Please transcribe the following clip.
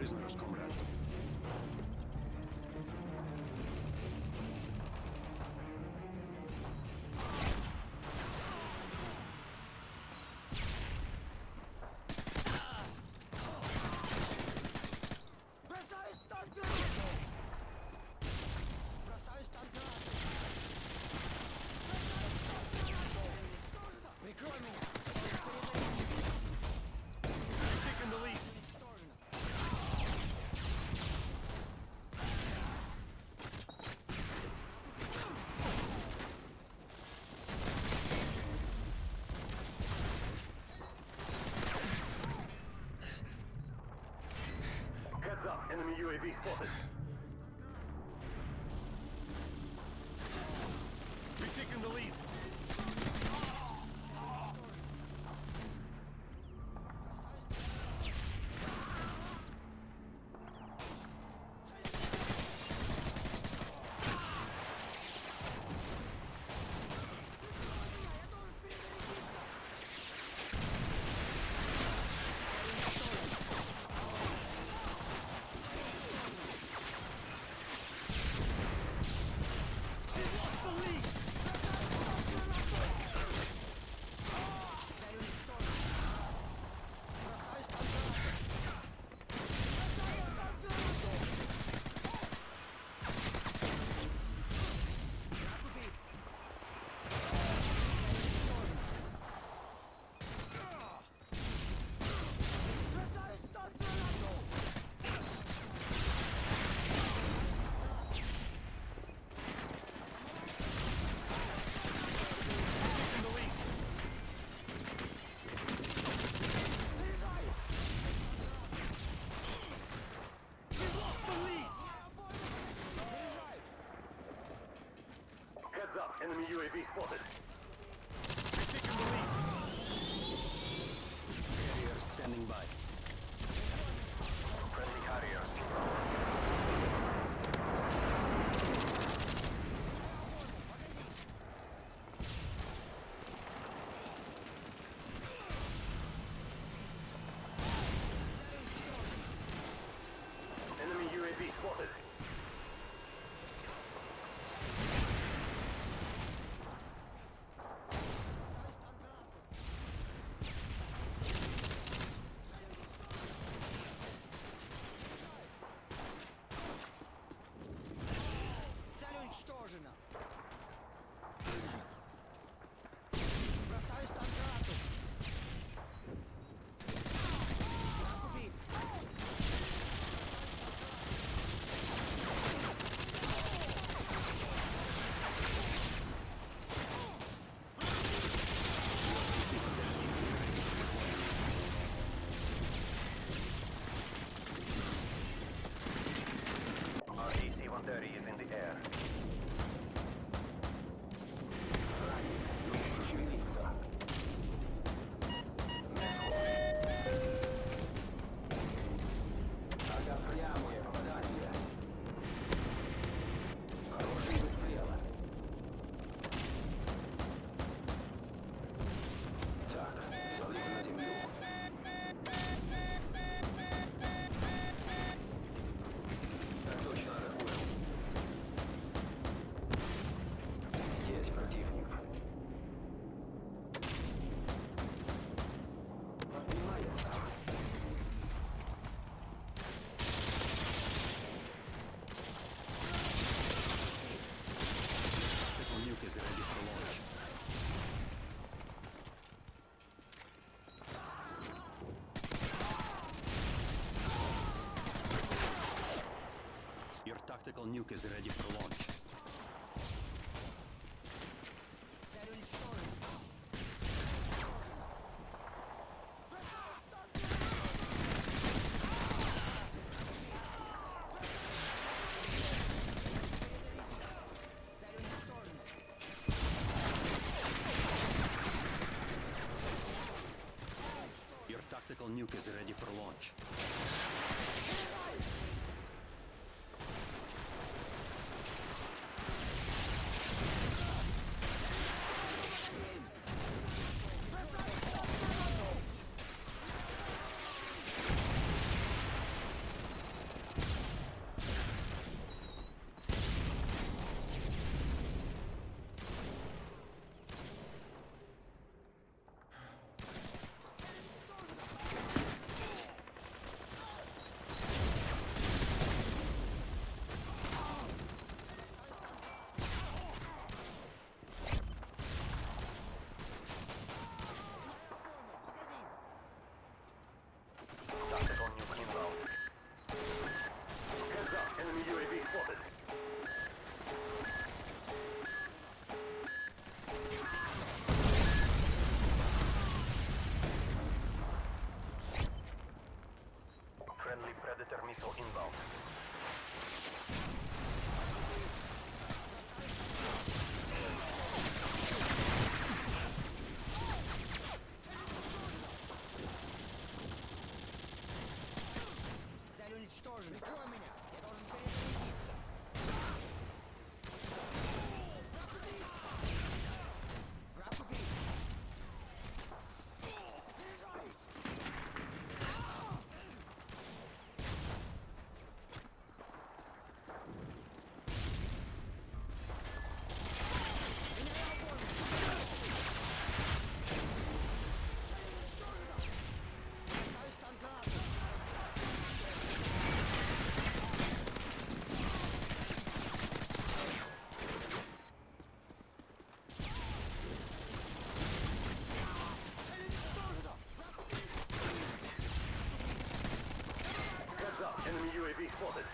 prisoners, comrades. Taking the lead. Heads up, enemy UAV spotted. We've taken the lead. Heads up, enemy UAV spotted. We've taken the lead. Carrier standing by. Friendly Harriers. Enemy UAV spotted. Цель уничтожена. Бросаю станграту. Враг убит. RDC-130 is in the air. Tactical nuke is ready for launch. Your tactical nuke is ready for launch. Цель уничтожена. Цель уничтожена. Your tactical nuke is ready for launch. уничтожена. Прикрой меня. Я должен перезарядиться. Враг убит. Заряжаюсь. Меняю обойму. Цель уничтожена. Бросаю стан гранаты. Цель уничтожена. Враг убит. Heads up, enemy UAV spotted.